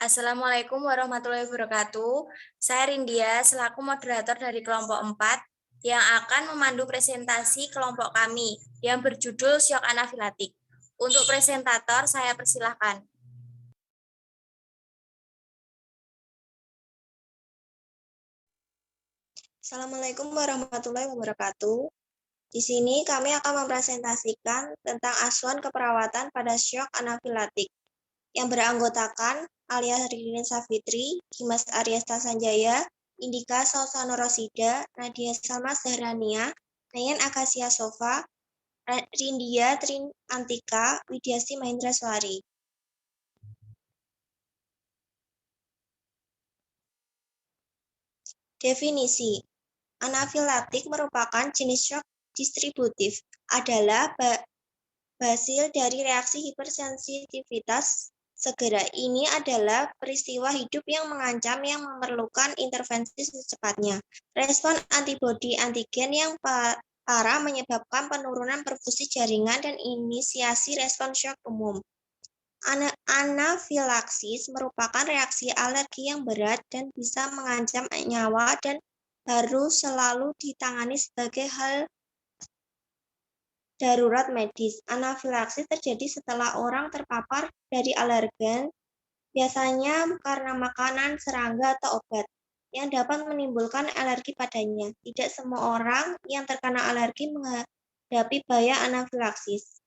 Assalamualaikum warahmatullahi wabarakatuh. Saya Rindia selaku moderator dari kelompok 4 yang akan memandu presentasi kelompok kami yang berjudul Syok Anafilatik. Untuk presentator saya persilahkan. Assalamualaikum warahmatullahi wabarakatuh. Di sini kami akan mempresentasikan tentang asuhan keperawatan pada syok anafilatik yang beranggotakan Alia Ririn Safitri, Dimas Aryasta Sanjaya, Indika Sausano Rosida, Nadia Salma Zahrania, Nayan Akasia Sofa, Rindia Trin Antika, Widyasti Mahendra Swari. Definisi anafilaktik merupakan jenis syok distributif, adalah hasil dari reaksi hipersensitivitas segera. Ini adalah peristiwa hidup yang mengancam yang memerlukan intervensi secepatnya. Respon antibodi antigen yang parah menyebabkan penurunan perfusi jaringan dan inisiasi respon syok umum. Anafilaksis merupakan reaksi alergi yang berat dan bisa mengancam nyawa dan harus selalu ditangani sebagai hal darurat medis. Anafilaksis terjadi setelah orang terpapar dari alergen, biasanya karena makanan, serangga, atau obat, yang dapat menimbulkan alergi padanya. Tidak semua orang yang terkena alergi menghadapi bahaya anafilaksis.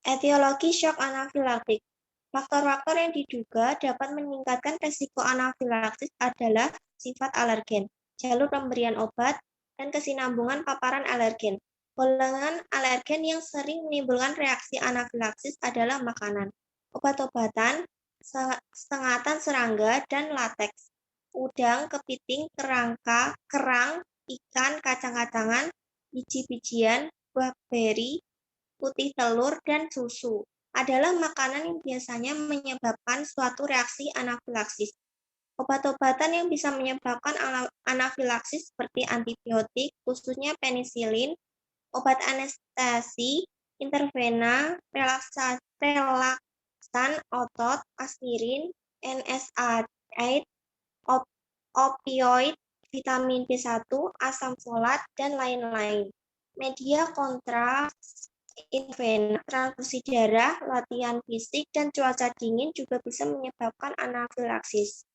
Etiologi syok anafilaktik. Faktor-faktor yang diduga dapat meningkatkan risiko anafilaksis adalah sifat alergen, jalur pemberian obat, dan kesinambungan paparan alergen. Golongan alergen yang sering menimbulkan reaksi anafilaksis adalah makanan, obat-obatan, sengatan serangga, dan lateks, udang, kepiting, kerang, ikan, kacang-kacangan, biji-bijian, buah beri, putih telur, dan susu adalah makanan yang biasanya menyebabkan suatu reaksi anafilaksis. Obat-obatan yang bisa menyebabkan anafilaksis seperti antibiotik, khususnya penisilin, obat anestesi, intervena, relaksan otot, aspirin, NSAID, opioid, vitamin B1, asam folat, dan lain-lain. Media intervena, transfusi darah, latihan fisik, dan cuaca dingin juga bisa menyebabkan anafilaksis.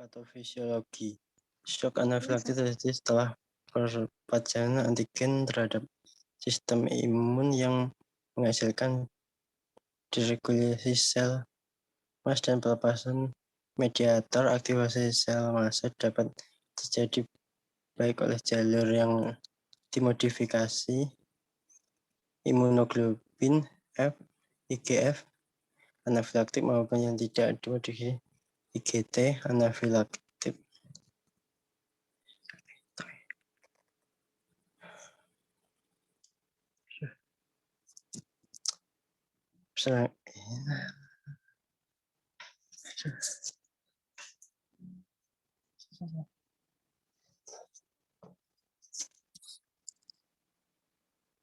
Patofisiologi. Syok anafilaktik terjadi setelah perpajanan antigen terhadap sistem imun yang menghasilkan deregulasi sel mass dan pelepasan mediator. Aktivasi sel massa dapat terjadi baik oleh jalur yang dimodifikasi imunoglobulin F, IgF anafilaktik maupun yang tidak dimodifikasi IgT anafilaktik.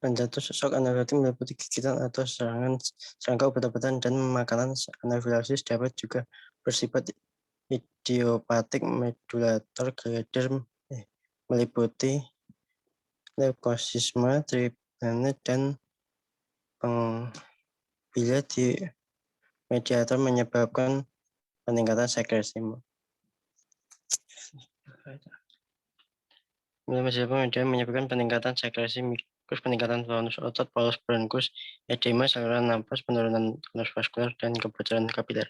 Penjatuh syok anafilaktik meliputi gigitan atau serangga obat-obatan dan makanan. Anafilaksis dapat juga bersifat idiopatik medulator glider meliputi leukosisme, tribane, dan bila di mediator menyebabkan peningkatan sekresi. Menyebabkan peningkatan sekresi mukus, peningkatan tonus otot, polus bronkus, edema saluran napas, penurunan tonus vaskular, dan kebocoran kapiler.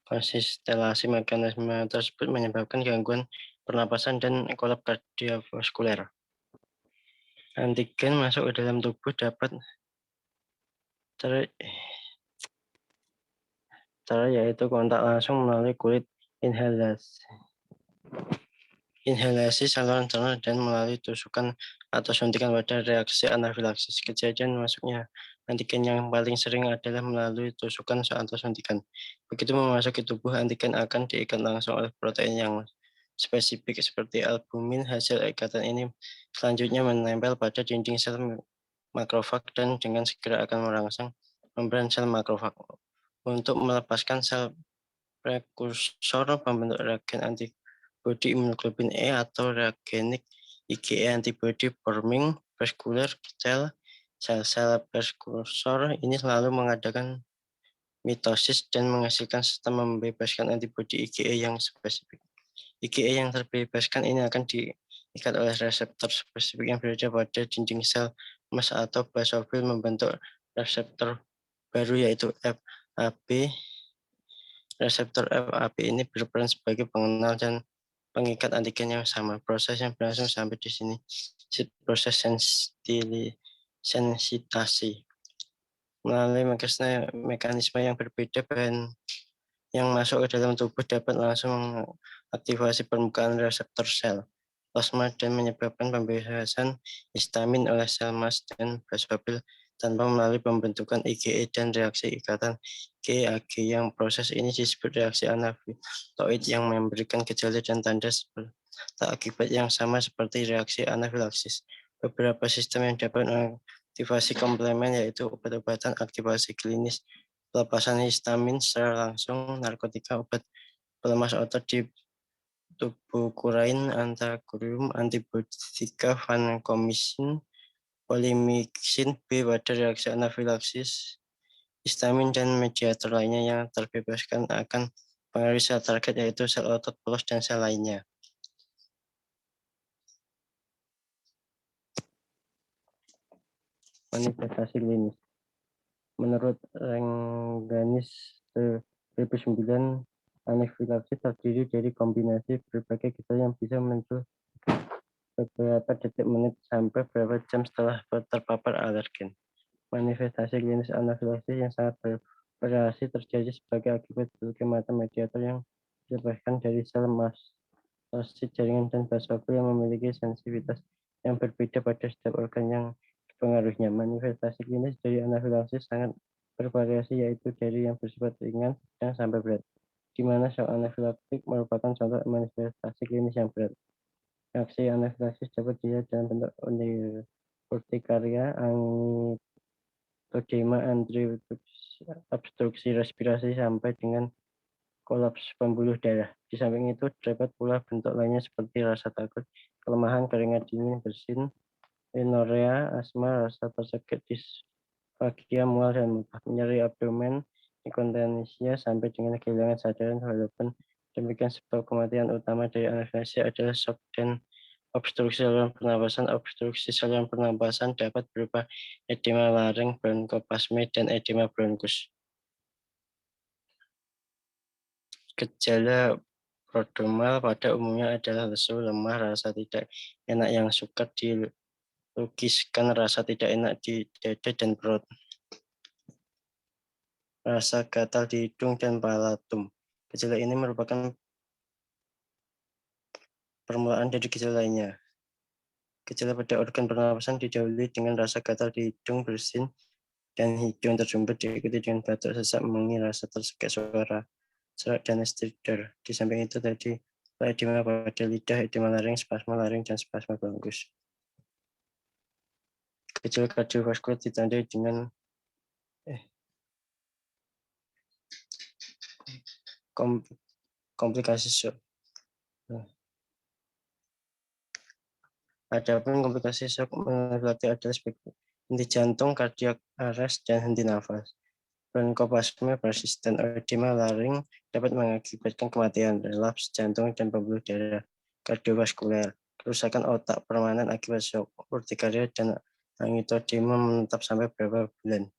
Konstelasi mekanisme tersebut menyebabkan gangguan pernapasan dan kolap kardiovaskuler. Antigen masuk ke dalam tubuh dapat yaitu kontak langsung melalui kulit, inhalasi saluran cerna, dan melalui tusukan atau suntikan pada reaksi anafilaksis. Kejadian masuknya antigen yang paling sering adalah melalui tusukan atau suntikan. Begitu memasuki tubuh, antigen akan diikat langsung oleh protein yang spesifik seperti albumin. Hasil ikatan ini selanjutnya menempel pada dinding sel makrofag dan dengan segera akan merangsang membran sel makrofag. Untuk melepaskan sel prekursor pembentuk reagen antibodi imunoglobulin E atau reagenik IgE antibody forming vascular cell. Sel-sel prekursor ini selalu mengadakan mitosis dan menghasilkan serta membebaskan antibodi IgE yang spesifik. IgE yang terbebaskan ini akan diikat oleh reseptor spesifik yang berada pada dinding sel emas atau basofil membentuk reseptor baru yaitu FAB. Reseptor FAB ini berperan sebagai pengenal dan pengikat antigen yang sama. Proses yang berlangsung sampai di sini. Proses sensitasi. Melalui mekanisme yang berbeda, bahan yang masuk ke dalam tubuh dapat langsung mengaktifasi permukaan reseptor sel plasma dan menyebabkan pembebasan histamin oleh sel mast dan basofil tanpa melalui pembentukan IgE dan reaksi ikatan GAG. Yang proses ini disebut reaksi anafiloid yang memberikan gejala dan tanda akibat yang sama seperti reaksi anafilaksis. Beberapa sistem yang dapat aktivasi komplemen yaitu obat-obatan, aktivasi klinis, pelepasan histamin secara langsung, narkotika, obat pelemas otot di tubukurain, antagonium, antibiotika, vancomycin, polymyxin B pada reaksi anafilaksis, histamin dan mediator lainnya yang terbebaskan akan pengaruhi sel target yaitu sel otot polos dan sel lainnya. Manifestasi klinis. Menurut Rengganis 2009, anafilaksis terdiri dari kombinasi berbagai gejala yang bisa muncul beberapa detik, menit, sampai beberapa jam setelah terpapar alergen. Manifestasi klinis anafilaksis yang sangat bervariasi terjadi sebagai akibat berbagai macam mediator yang dibebaskan dari sel mastosit, jaringan, dan basofil yang memiliki sensitivitas yang berbeda pada setiap organ yang dipengaruhinya. Manifestasi klinis dari anafilaksis sangat bervariasi, yaitu dari yang bersifat ringan, sedang, sampai berat, di mana shock anafilaktik merupakan contoh manifestasi klinis yang berat. Reaksi anafilaksis dapat dilihat dalam bentuk urtikaria, angioedema, obstruksi respirasi, sampai dengan kolaps pembuluh darah. Di samping itu, terdapat pula bentuk lainnya seperti rasa takut, kelemahan, keringat dingin, bersin, rinorea, asma, rasa tersegak, disfagia, mual dan muntah, nyeri abdomen, inkontinensia, sampai dengan kehilangan sadaran. Walaupun demikian, sebab kematian utama dari anafilaksis adalah shock dan obstruksi saluran pernapasan. Obstruksi saluran pernapasan dapat berupa edema laring, bronkoplasme, dan edema bronkus. Gejala prodromal pada umumnya adalah lesu, lemah, rasa tidak enak yang sukar dilukiskan, rasa tidak enak di dada dan perut, rasa gatal di hidung dan palatum. Gejala ini merupakan permulaan dari gejala lainnya. Gejala pada organ pernapasan didahului dengan rasa gatal di hidung, bersin, dan hidung tersumbat, diikuti dengan batuk, sesak, mengi, rasa tersegak, suara serak, dan stridor. Di samping itu tadi edema pada lidah, edema laring, spasma laring, dan spasma bronkus. Gejala kardiovaskular ditandai dengan komplikasi shock. Adapun komplikasi shock anafilaktik adalah sebagai henti jantung, kardiak arrest, dan henti nafas. Bronkoplasme persisten, edema laring dapat mengakibatkan kematian, relaps jantung dan pembuluh darah, kardiovaskuler, kerusakan otak permanen akibat shock, urtikaria, dan angioedema menetap sampai beberapa bulan.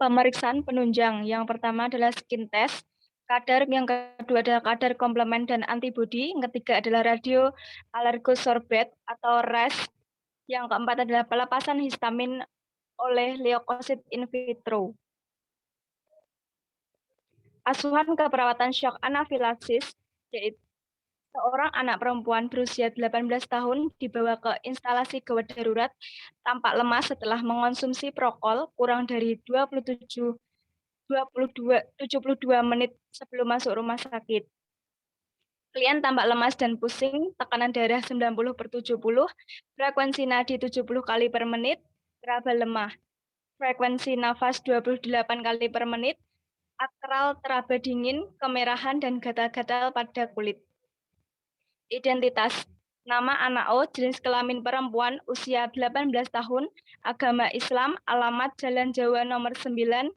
Pemeriksaan penunjang. Yang pertama adalah skin test, kadar, yang kedua adalah kadar komplement dan antibodi, yang ketiga adalah radio alergosorbet atau RAS, yang keempat adalah pelepasan histamin oleh leukosit in vitro. asuhan keperawatan shock anafilaksis, yaitu seorang anak perempuan berusia 18 tahun dibawa ke instalasi gawat darurat tampak lemas setelah mengonsumsi prokol kurang dari 72 menit sebelum masuk rumah sakit. Klien tampak lemas dan pusing, tekanan darah 90/70, frekuensi nadi 70 kali per menit, teraba lemah, frekuensi nafas 28 kali per menit, akral teraba dingin, kemerahan, dan gatal-gatal pada kulit. Identitas: nama anak O, jenis kelamin perempuan, usia 18 tahun, agama Islam, alamat Jalan Jawa nomor 9,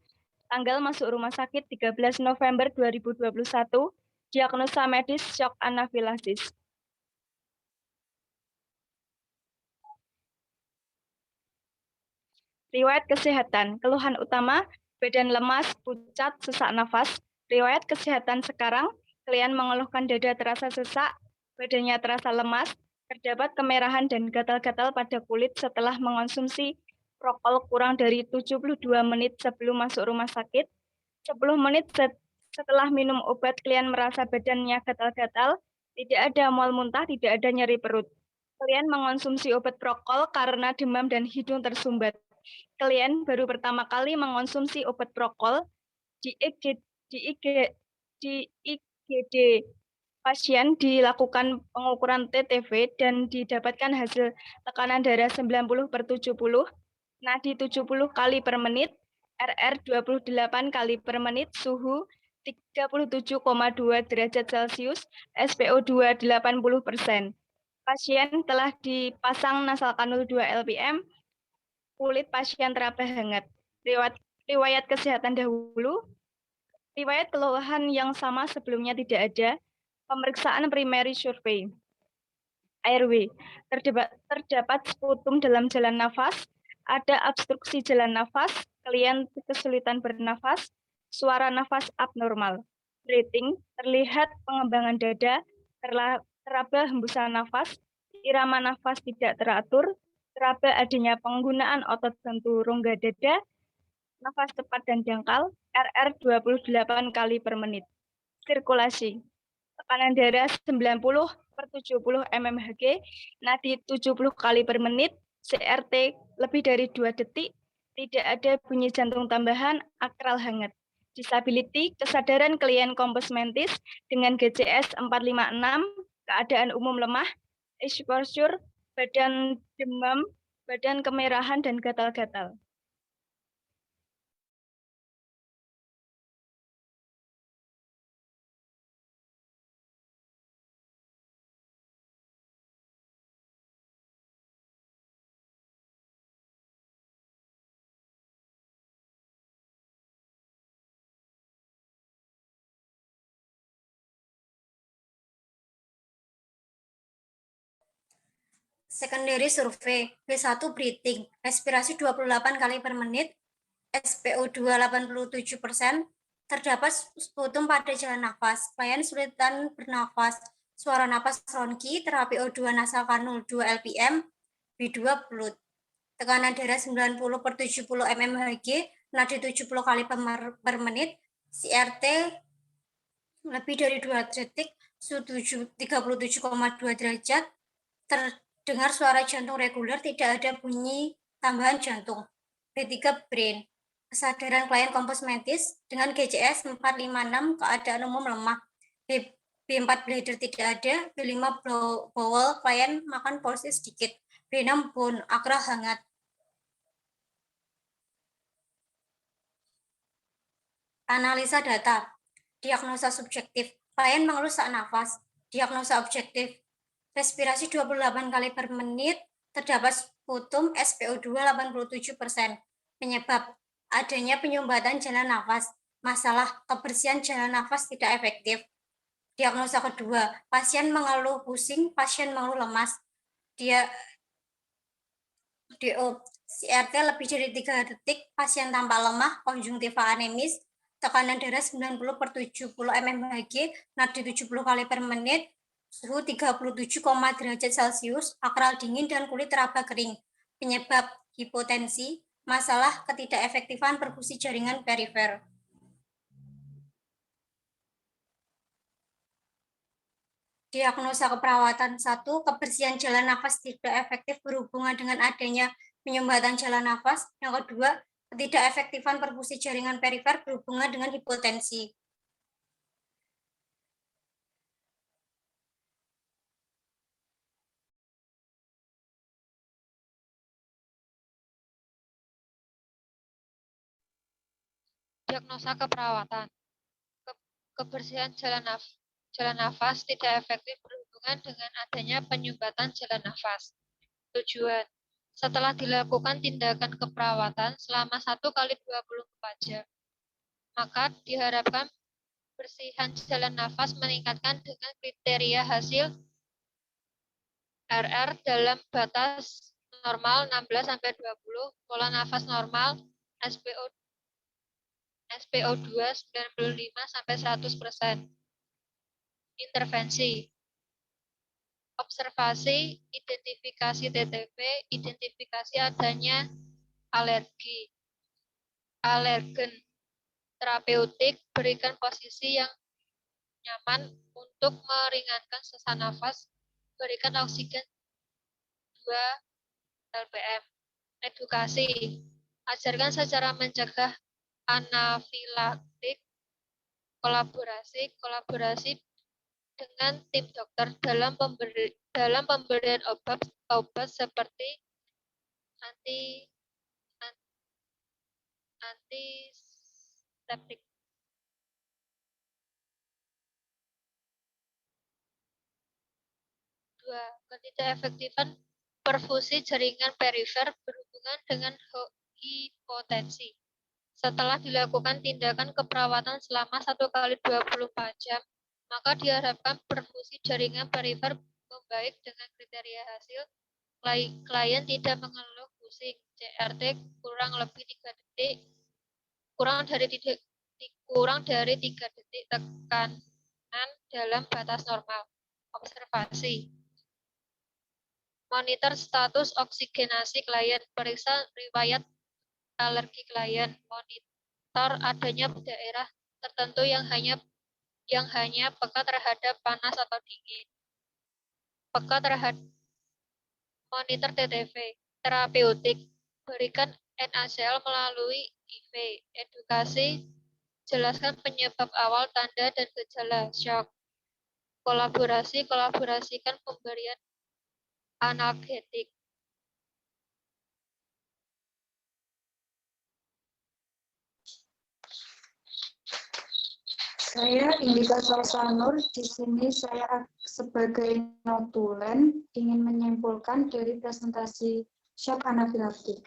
tanggal masuk rumah sakit 13 November 2021, diagnosa medis shock anafilaksis. Riwayat kesehatan, keluhan utama, badan lemas, pucat, sesak nafas. Riwayat kesehatan sekarang, klien mengeluhkan dada terasa sesak, badannya terasa lemas, terdapat kemerahan dan gatal-gatal pada kulit setelah mengonsumsi prokol kurang dari 72 menit sebelum masuk rumah sakit. 10 menit setelah minum obat, klien merasa badannya gatal-gatal, tidak ada mual muntah, tidak ada nyeri perut. Klien mengonsumsi obat prokol karena demam dan hidung tersumbat. Klien baru pertama kali mengonsumsi obat prokol di IGD pasien dilakukan pengukuran TTV dan didapatkan hasil tekanan darah 90/70, nadi 70 kali per menit, RR 28 kali per menit, suhu 37,2 derajat Celcius, SpO2 80%. Pasien telah dipasang nasal kanul 2 LPM, kulit pasien teraba hangat. Riwayat kesehatan dahulu, riwayat keluhan yang sama sebelumnya tidak ada. Pemeriksaan primary survey. Airway, terdapat sputum dalam jalan nafas, ada obstruksi jalan nafas, klien kesulitan bernafas, suara nafas abnormal. Breathing, terlihat pengembangan dada, teraba hembusan nafas, irama nafas tidak teratur, teraba adanya penggunaan otot bantu rongga dada, nafas cepat dan dangkal, RR 28 kali per menit. Sirkulasi, tekanan darah 90/70 mmHg, nadi 70 kali per menit, CRT lebih dari 2 detik, tidak ada bunyi jantung tambahan, akral hangat. Disability, kesadaran klien kompos mentis dengan GCS 456, keadaan umum lemah, exposure, badan demam, badan kemerahan, dan gatal-gatal. Secondary survey, B1 breathing, respirasi 28 kali per menit, SpO2 87%, terdapat sputum pada jalan nafas, klien kesulitan bernafas, suara napas ronki, terapi O2 nasal kanul 2 LPM, B2 blood, tekanan darah 90/70 mmHg, nadi 70 kali per menit, CRT lebih dari 2 detik, suhu 37,2 derajat, terdengar suara jantung reguler, tidak ada bunyi tambahan jantung. B3 brain, kesadaran klien kompos mentis dengan GCS 456, keadaan umum lemah. B4 bladder tidak ada, B5 bowel, klien makan porsi sedikit. B6 bone, akra hangat. Analisa data, diagnosa subjektif, klien mengeluh sesak nafas. Diagnosa objektif, respirasi 28 kali per menit, terdapat sputum, SpO2 87%. Penyebab, adanya penyumbatan jalan nafas, masalah kebersihan jalan nafas tidak efektif. Diagnosa kedua, pasien mengeluh pusing, pasien mengeluh lemas. DO, CRT lebih dari 3 detik, pasien tampak lemah, konjungtiva anemis, tekanan darah 90/70 mmHg, nadi 70 kali per menit, suhu 37, derajat Celcius, akral dingin, dan kulit teraba kering. Penyebab hipotensi, masalah ketidakefektifan perfusi jaringan perifer. Diagnosa keperawatan 1, kebersihan jalan nafas tidak efektif berhubungan dengan adanya penyumbatan jalan nafas. Yang kedua, ketidakefektifan perfusi jaringan perifer berhubungan dengan hipotensi. Diagnosa keperawatan. Kebersihan jalan nafas tidak efektif berhubungan dengan adanya penyumbatan jalan nafas. Tujuan. Setelah dilakukan tindakan keperawatan selama 1 kali 24 jam, maka diharapkan bersihan jalan nafas meningkatkan dengan kriteria hasil RR dalam batas normal 16-20, pola nafas normal, SPO2 95-100%. Intervensi. Observasi, identifikasi TTP, identifikasi adanya alergi. Alergen. Terapeutik, berikan posisi yang nyaman untuk meringankan sesak nafas, berikan oksigen 2 lpm. Edukasi. Ajarkan secara mencegah anafilaktik, kolaborasi dengan tim dokter dalam pemberian obat seperti antiseptik. Ketidakefektifan perfusi jaringan perifer berhubungan dengan hipotensi. Setelah dilakukan tindakan keperawatan selama 1 kali 24 jam, maka diharapkan perfusi jaringan perifer membaik dengan kriteria hasil klien tidak mengeluh pusing, CRT kurang dari 3 detik, tekanan dalam batas normal. Observasi. Monitor status oksigenasi klien, periksa riwayat alergi klien, monitor adanya daerah tertentu yang hanya peka terhadap panas atau dingin. Peka terhadap monitor TTV, terapeutik, berikan NaCl melalui IV. Edukasi, jelaskan penyebab awal, tanda dan gejala shock. Kolaborasikan pemberian analgetik. Saya Indika Salsanur, di sini saya sebagai notulen ingin menyimpulkan dari presentasi shock anafilaktik.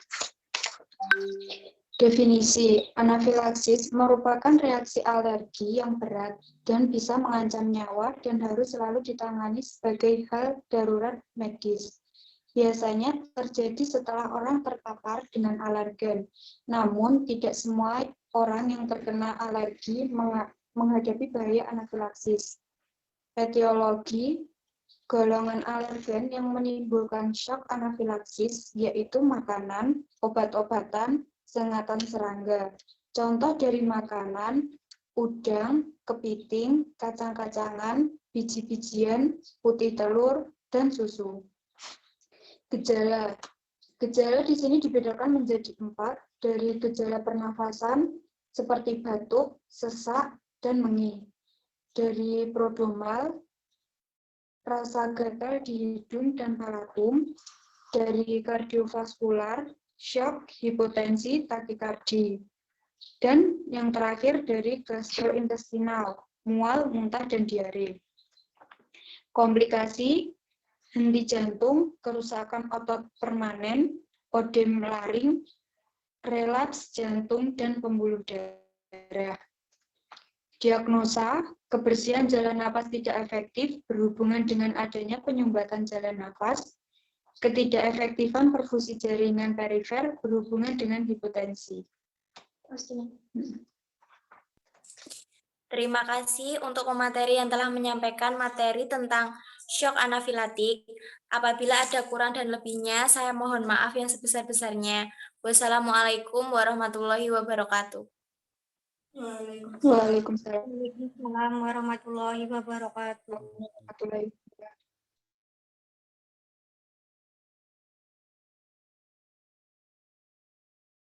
Definisi, anafilaksis merupakan reaksi alergi yang berat dan bisa mengancam nyawa dan harus selalu ditangani sebagai hal darurat medis. Biasanya terjadi setelah orang terpapar dengan alergen, namun tidak semua orang yang terkena alergi menghadapi bahaya anafilaksis. Etiologi, golongan alergen yang menimbulkan shock anafilaksis yaitu makanan, obat-obatan, sengatan serangga. Contoh dari makanan, udang, kepiting, kacang-kacangan, biji-bijian, putih telur, dan susu. Gejala di sini dibedakan menjadi 4, dari gejala pernafasan seperti batuk, sesak, dan mengi. Dari prodromal, rasa gatal di hidung dan palatum. Dari kardiovaskular, shock, hipotensi, takikardi. Dan yang terakhir dari gastrointestinal, mual, muntah, dan diare. Komplikasi, henti jantung, kerusakan otot permanen, odem laring, relaps jantung, dan pembuluh darah. Diagnosa, kebersihan jalan nafas tidak efektif berhubungan dengan adanya penyumbatan jalan nafas, ketidakefektifan perfusi jaringan perifer berhubungan dengan hipotensi. Terima kasih untuk pemateri yang telah menyampaikan materi tentang shock anafilaktik. Apabila ada kurang dan lebihnya, saya mohon maaf yang sebesar-besarnya. Wassalamualaikum warahmatullahi wabarakatuh. Waalaikumsalam. Waalaikumsalam warahmatullahi wabarakatuh.